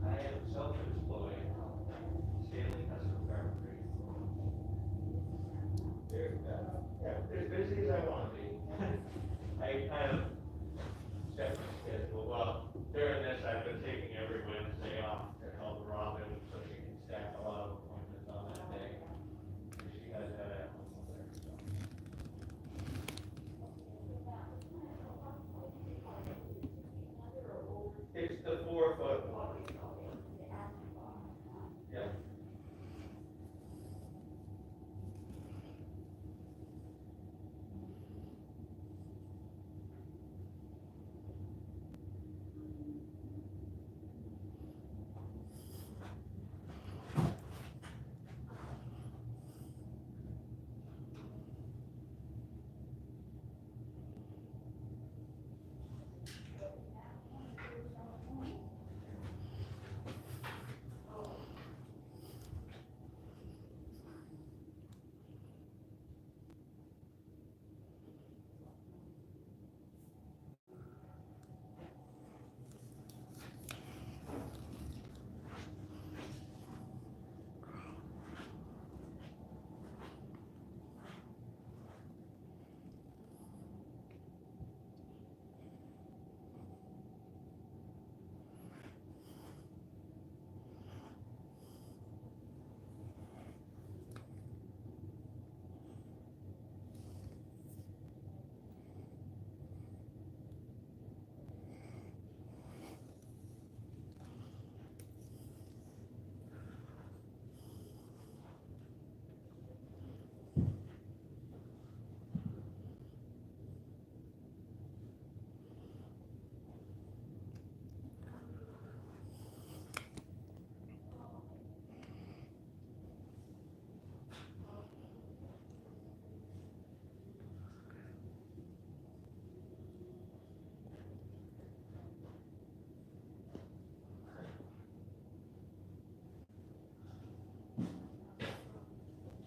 I am self-employed. Sailing has a recovery. As busy as I want to be. I kind of set my schedule. Well, during this, I've been taking every Wednesday off to help Robin so she can stack a lot of appointments on that day. She has that at home with her, so. It's the 4-foot one. Yep.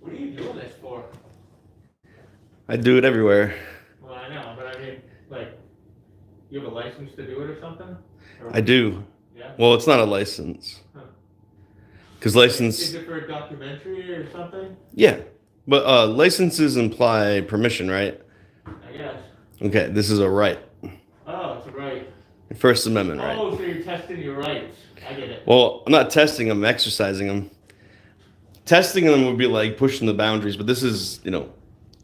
What are you doing this for? I do it everywhere. Well, I know, but I mean, like, you have a license to do it or something? Or, I do. yeah? Well, it's not a license. Huh. Because Like, license, is it for a documentary or something? yeah. But licenses imply permission, right? I guess. Okay, this is a right. Oh, it's a right. First Amendment right. Oh, so you're testing your rights. I get it. Well, I'm not testing them, I'm exercising them. Testing them would be like pushing the boundaries, but this is,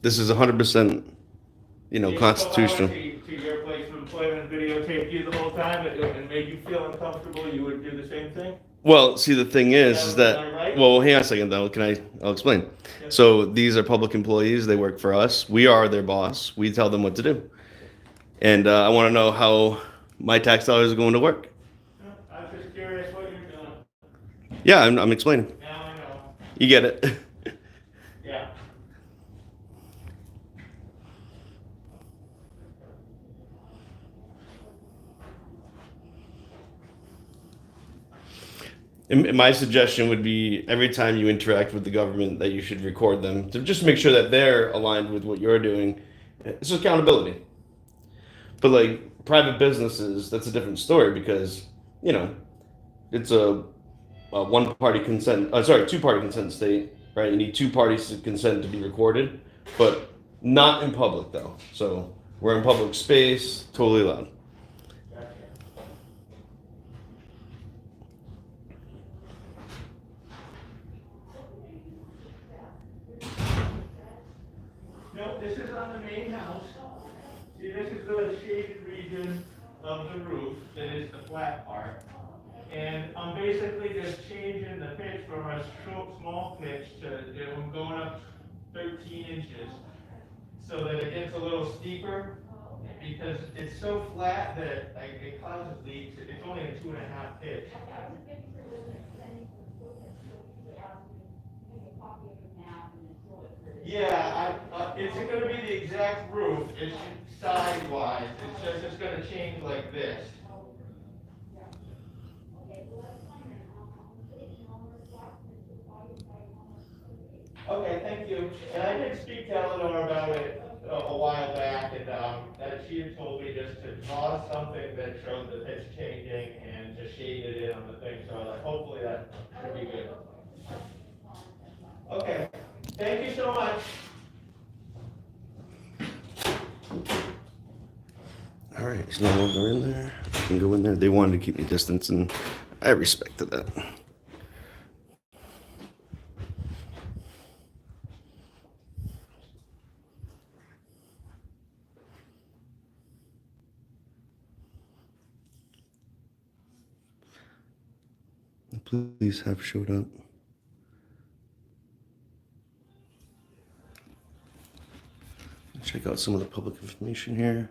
this is 100%, constitutional. If to your place of employment videotaped you the whole time and made you feel uncomfortable, you would do the same thing? Well, see, the thing is that, right? well, hang on a second, though. I'll explain. Yes. So these are public employees. They work for us. We are their boss. We tell them what to do. And I want to know how my tax dollars are going to work. I'm just curious what you're doing. Yeah, I'm explaining. Now I know. You get it. Yeah. And my suggestion would be every time you interact with the government that you should record them to just make sure that they're aligned with what you're doing. It's accountability. But like private businesses, that's a different story because, it's a one-party consent, two-party consent state, right? You need two parties to consent to be recorded, but not in public though. So we're in public space, totally allowed. Gotcha. No, this is on the main house. See, this is the shaded region of the roof that is the flat part. And I'm basically just changing the pitch from a small pitch to, I'm going up 13 inches so that it gets a little steeper because it's so flat that it causes leaks. It's only a 2.5 pitch. Yeah, it's gonna be the exact roof, it's sidewise, it's gonna change like this. Okay, thank you. And I did speak to Eleanor about it a while back, and that she had told me just to draw something that showed the pitch changing and to shade it in on the thing, so like, hopefully that should be good. Okay, thank you so much. All right, he's no longer in there. I can go in there. They wanted to keep me distance, and I respected that. The police have showed up. Check out some of the public information here.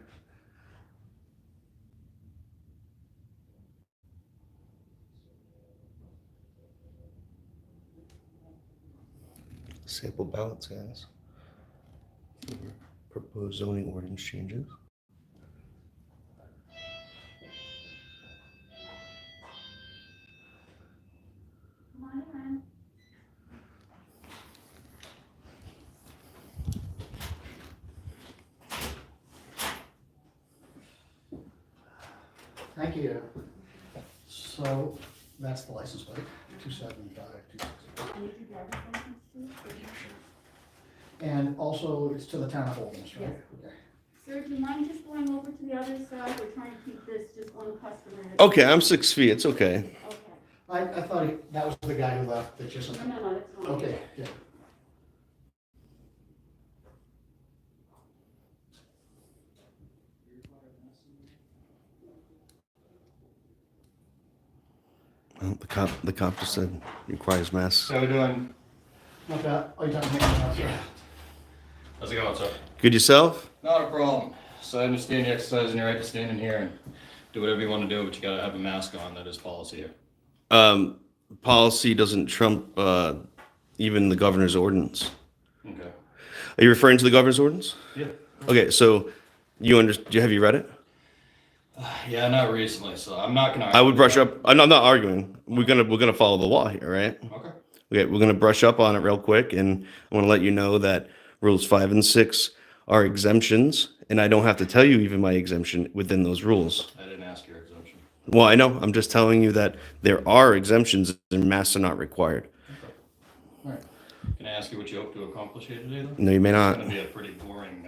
Sample ballots, guys. Proposed zoning ordinance changes. Thank you. So that's the license plate, 275, 260. And also it's to the town of Oldham's, right? Yes. Okay. Sir, do you mind just going over to the other side? We're trying to keep this just one customer. at a Okay, time. I'm 6 feet. It's okay. Okay. I thought that was the guy who left, that just, No, that's fine. okay, yeah. Well, the cop just said requires masks. How we doing? Not bad. Oh, you're talking about yeah. How's it going, sir? Good yourself? Not a problem. So I understand you exercise and your right to stand in here and do whatever you want to do, but you gotta have a mask on. That is policy here. Policy doesn't trump even the governor's ordinance. Okay. Are you referring to the governor's ordinance? Yeah. Okay, so have you read it? Yeah, not recently, so I'm not gonna. I would brush up. I'm not arguing. We're gonna follow the law here, right? Okay. Okay, we're gonna brush up on it real quick, and I want to let you know that rules 5 and 6 are exemptions, and I don't have to tell you even my exemption within those rules. I didn't ask your exemption. Well, I know. I'm just telling you that there are exemptions, and masks are not required. Okay. All right. Can I ask you what you hope to accomplish here today, though? No, you may It's not. gonna be a pretty boring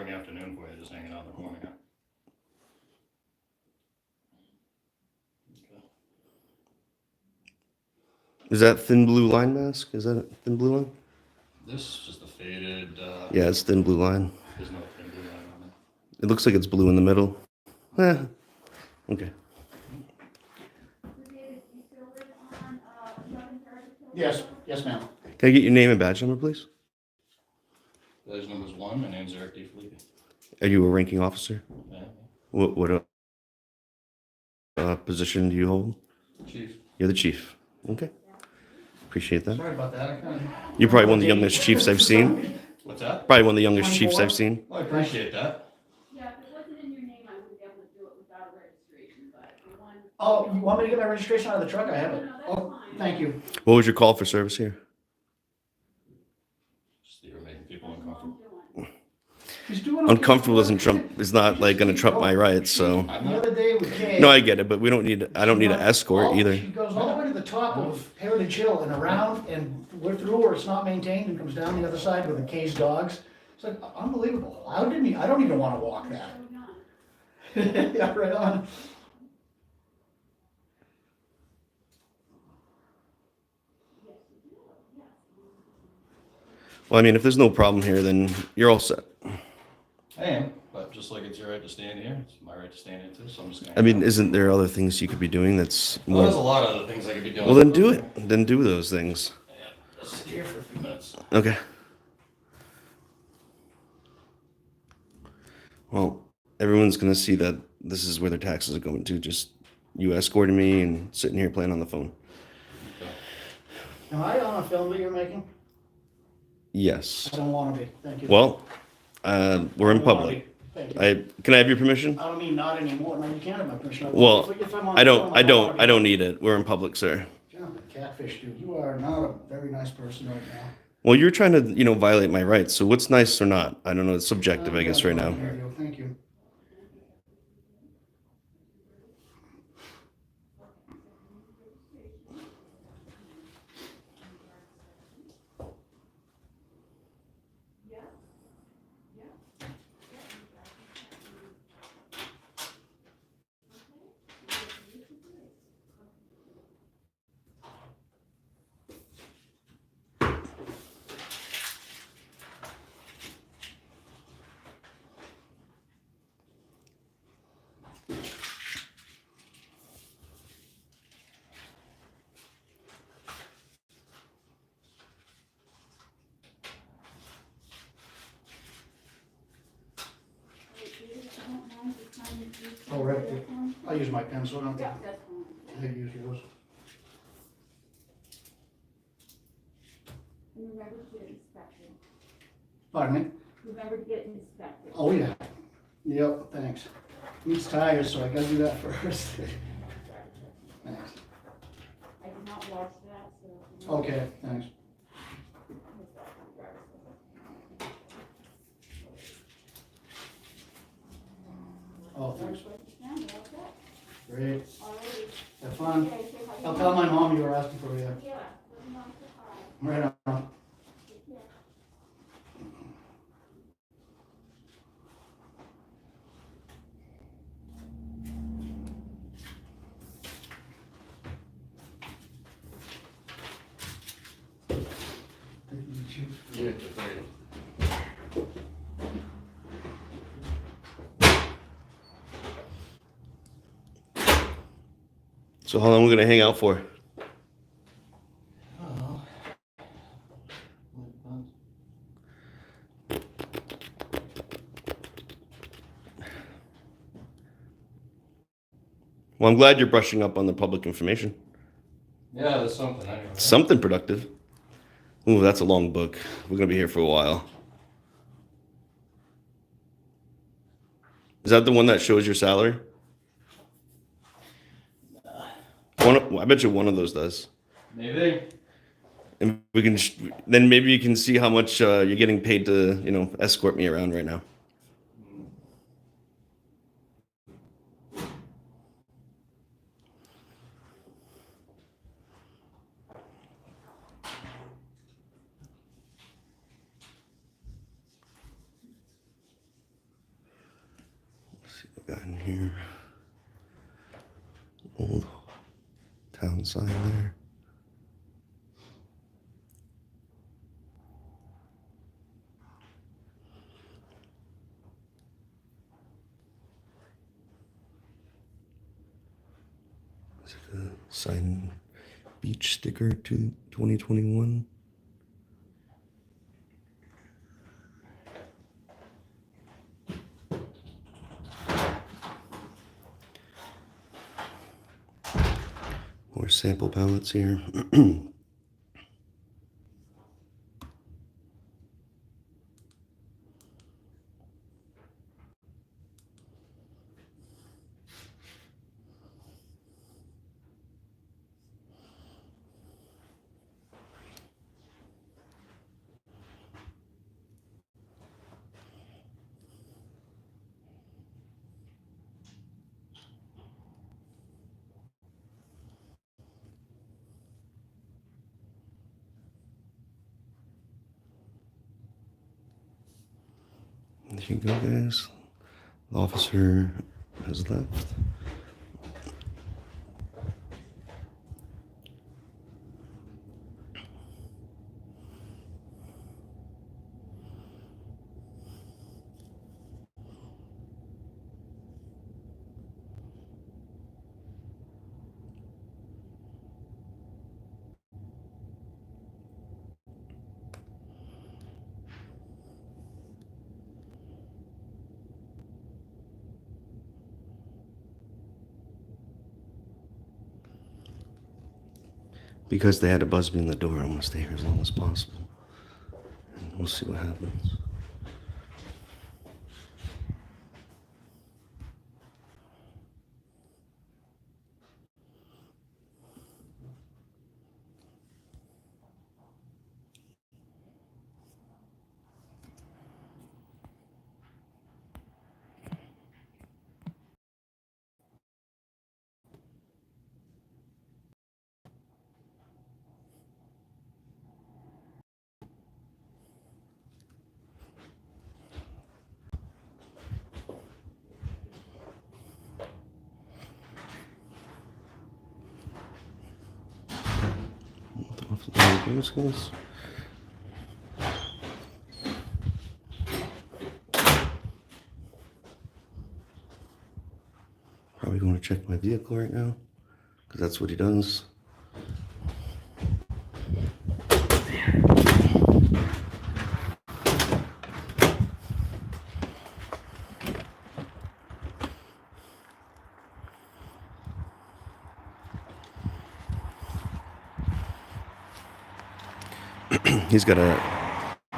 afternoon for you, just hanging out in the corner. Huh? Okay. Is that thin blue line mask? Is that a thin blue line? This is just a faded. Yeah, it's thin blue line. There's no thin blue line on it. It looks like it's blue in the middle. Okay. Yes, yes, ma'am. Can I get your name and badge number, please? Badge number's 1. My name's Eric D. Felipe. Are you a ranking officer? Yeah. What position do you hold? Chief. You're the chief. Okay. Appreciate that. Sorry about that. You're probably one of the youngest chiefs I've seen. What's that? Probably one of the youngest chiefs 24? I've seen. Well, I appreciate that. Yeah, if it wasn't in your name, I wouldn't be able to do it without a registration, but the one. Oh, you want me to get my registration out of the truck? I have it. No, that's Oh, fine. thank you. What was your call for service here? Just that you're making people uncomfortable. He's doing okay. Uncomfortable doesn't trump. Is not like going to trump my rights. So I'm The not. other day with Kay. no, I get it, but we don't need. I don't need an escort either. She goes all the way to the top of Heritage Hill and around and we're through where it's not maintained and comes down the other side with the Kay's dogs. It's like unbelievable. I don't even want to walk that. Yeah, right on. Well, I mean, if there's no problem here, then you're all set. I am, but just like it's your right to stand here, it's my right to stand here too, so I'm just gonna. I mean, isn't there other things you could be doing that's Well, there's a more? lot of other things I could be doing. Well, then do it. Then do those things. Yeah, let's sit here for a few minutes. Okay. Well, everyone's gonna see that this is where their taxes are going to. Just you escorting me and sitting here playing on the phone. Okay. Am I on a film that you're making? Yes. I don't wanna be, thank you. Well, we're in I don't wanna public. be. Thank you. Can I have your permission? I don't mean not anymore, no, you can't have my permission. Well, If I'm on I film, don't wanna be- need it. We're in public, sir. John, the catfish dude, you are not a very nice person right now. Well, you're trying to, violate my rights. So what's nice or not? I don't know. It's subjective, I guess, right now. Thank you. Oh, right. I use my pencil, don't Yeah, I? that's fine. I use yours. And remember to get inspected. Pardon me? Remember to get inspected. Oh, yeah. Yep, thanks. Needs tires, so I gotta do that first. Thanks. I did not watch that, so. Okay, thanks. Oh, thanks. Great. Have fun. I'll tell my mom you were asking for you. Yeah. let me know if you're fine. Right on. Take care. So how long are we gonna hang out for? Oh. Well, I'm glad you're brushing up on the public information. Yeah, there's something anyway. Something productive. Ooh, that's a long book. We're gonna be here for a while. Is that the one that shows your salary? I bet you one of those does. Maybe. And we can then maybe you can see how much you're getting paid to escort me around right now. Let's see what we got in here. Old town sign there. Sign beach sticker to 2021. More sample palettes here. There you go, guys. The officer has left. Because they had to buzz me in the door, I'm gonna stay here as long as possible. And We'll see what happens. Probably going to check my vehicle right now, because that's what he does.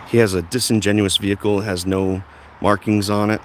He has a disingenuous vehicle, has no markings on it.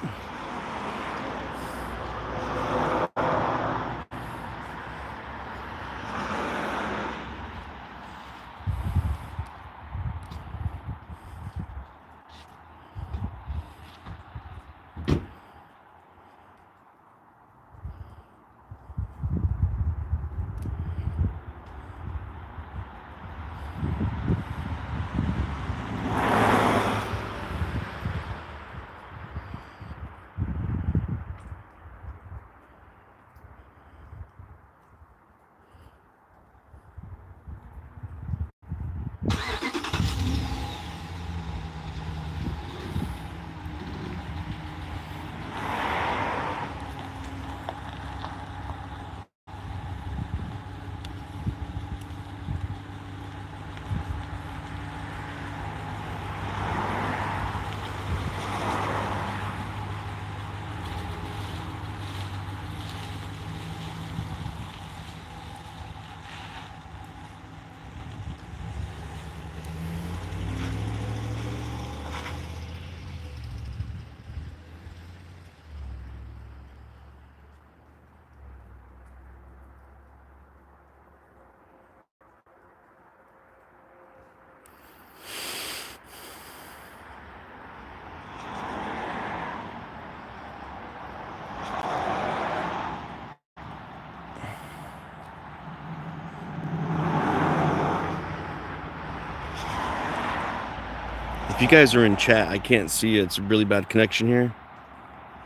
If you guys are in chat, I can't see you. It's a really bad connection here,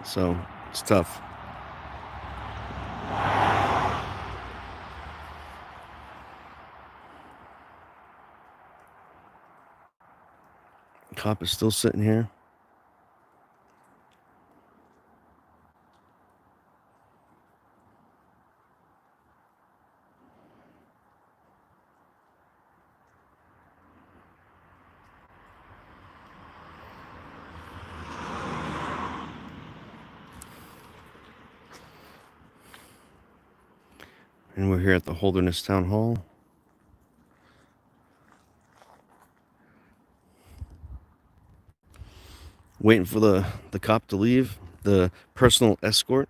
so it's tough. Cop is still sitting here. And we're here at the Holderness Town Hall. Waiting for the cop to leave, the personal escort.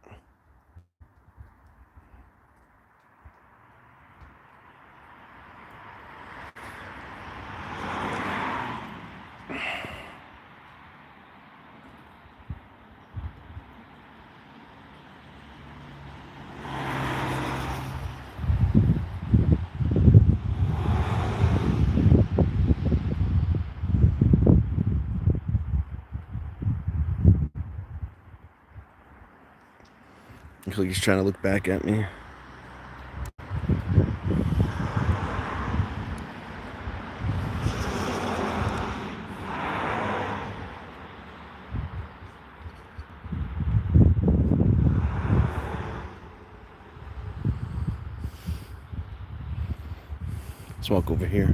Looks like he's trying to look back at me. Let's walk over here.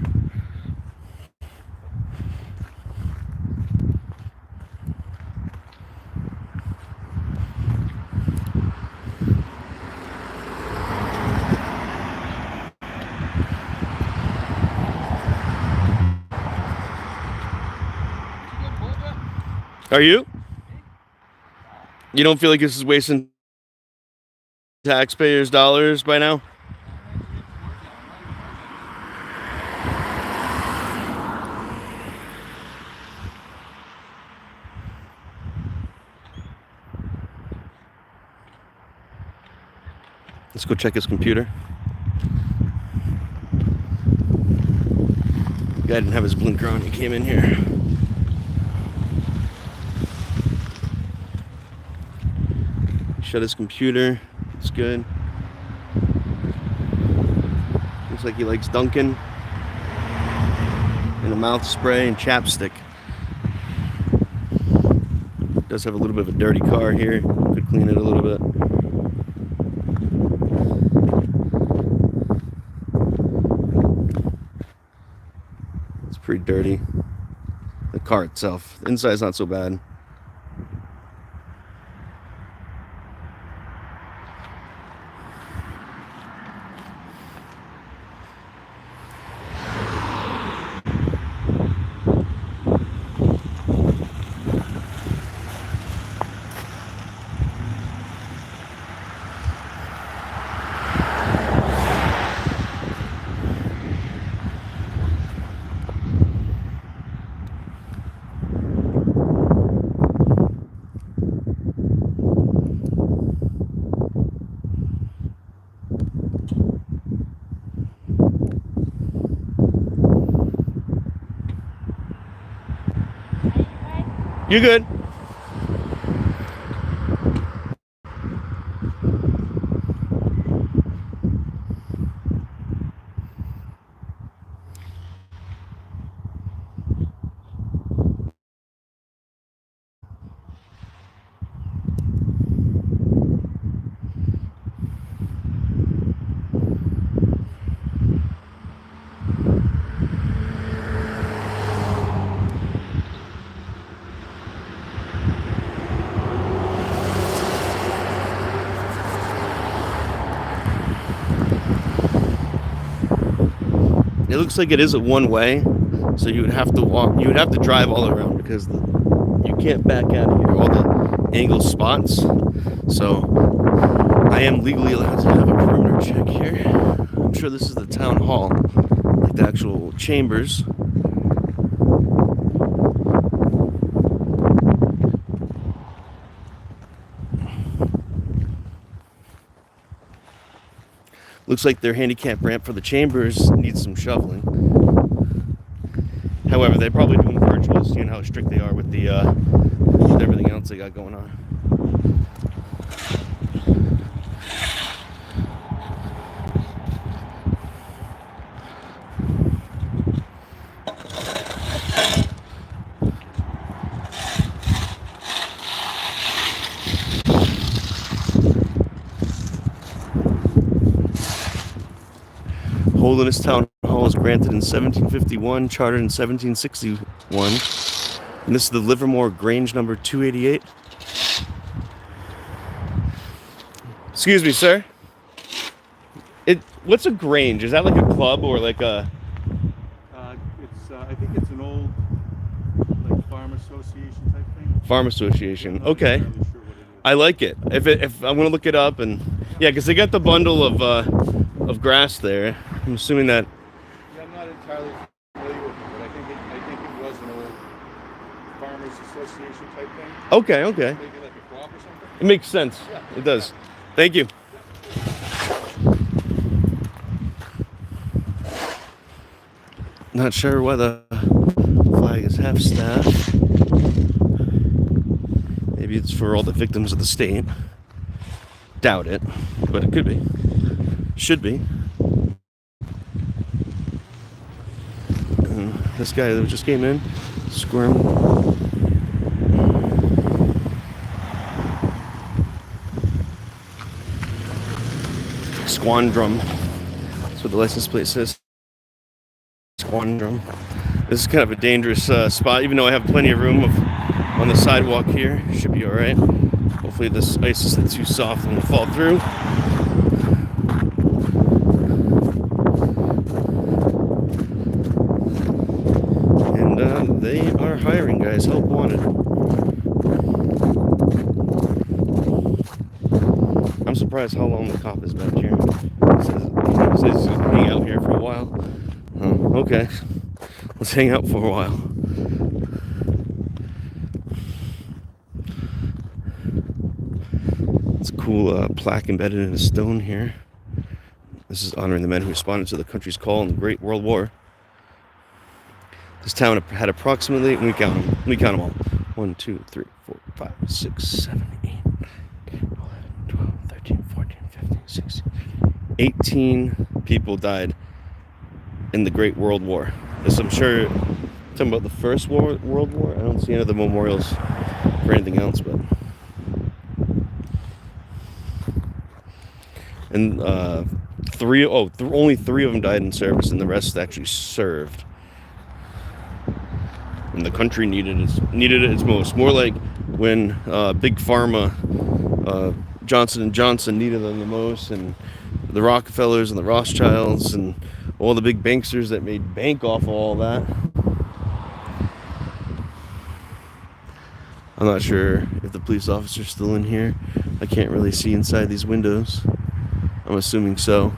Are you? You don't feel like this is wasting taxpayers' dollars by now? Let's go check his computer. Guy didn't have his blinker on. He came in here. Shut his computer. It's good. Looks like he likes Dunkin' and a mouth spray and chapstick. Does have a little bit of a dirty car here. Could clean it a little bit. It's pretty dirty. The car itself. The inside's not so bad. You good? It looks like it is a one-way, so you would have to walk. You would have to drive all around because you can't back out of here. All the angle spots. So I am legally allowed to have a perimeter check here. I'm sure this is the town hall, like the actual chambers. Looks like their handicap ramp for the chambers needs some shoveling. However, they're probably doing virtual, seeing how strict they are with the with everything else they got going on. Holderness Town Hall was granted in 1751, chartered in 1761. And this is the Livermore Grange number 288. Excuse me, sir. What's a grange? Is that like a club or like a... I think it's an old like farm association type thing. Farm association. I'm not Okay. entirely sure what it is. I like it. If I'm gonna look it up and yeah, because they got the bundle of grass there. I'm assuming that. Yeah, I'm not entirely familiar with it, but I think it was an old farmers association type thing. Okay. Maybe like a co-op or something. It makes sense. It does. Thank you. Not sure why the flag is half staff. Maybe it's for all the victims of the state. Doubt it, but it could be. Should be. This guy that just came in, squirm. Squandrum. That's what the license plate says. Squandrum. This is kind of a dangerous spot, even though I have plenty of room on the sidewalk here. Should be alright. Hopefully this ice isn't too soft and will fall through. And they are hiring guys, help wanted. I'm surprised how long the cop has been here. He says he's gonna hang out here for a while. Okay. Let's hang out for a while. It's a cool plaque embedded in a stone here. This is honoring the men who responded to the country's call in the Great World War. This town had approximately, we count them all. 1, 2, 3, 4, 5, 6, 7, 8, 10, 11, 12, 13, 14, 15, 16, 18 people died in the Great World War. As I'm sure, talking about the First World War, I don't see any of the memorials for anything else, but. And only 3 of them died in service, and the rest actually served. And the country needed it its most. More like when Big Pharma, Johnson & Johnson needed them the most, and the Rockefellers and the Rothschilds and all the big banksters that made bank off of all that. I'm not sure if the police officer's still in here. I can't really see inside these windows. I'm assuming so.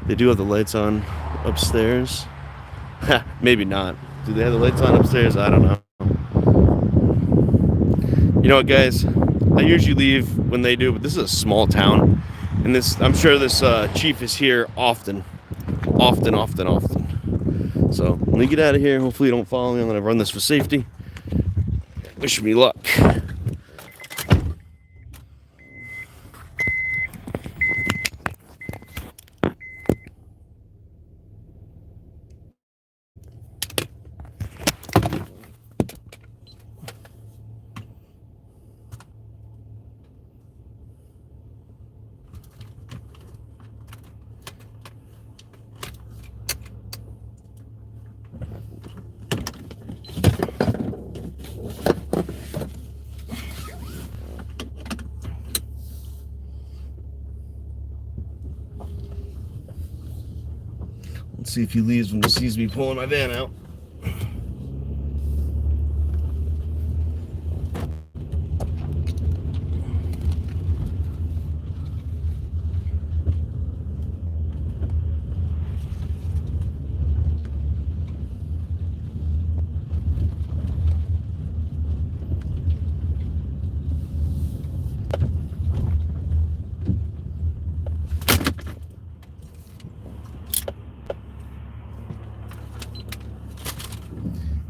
They do have the lights on upstairs. Maybe not. Do they have the lights on upstairs? I don't know. You know what, guys? I usually leave when they do, but this is a small town. And I'm sure this chief is here often. So, let me get out of here. Hopefully you don't follow me. I'm going to run this for safety. Wish me luck. Let's see if he leaves when he sees me pulling my van out.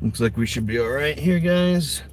Looks like we should be all right here, guys.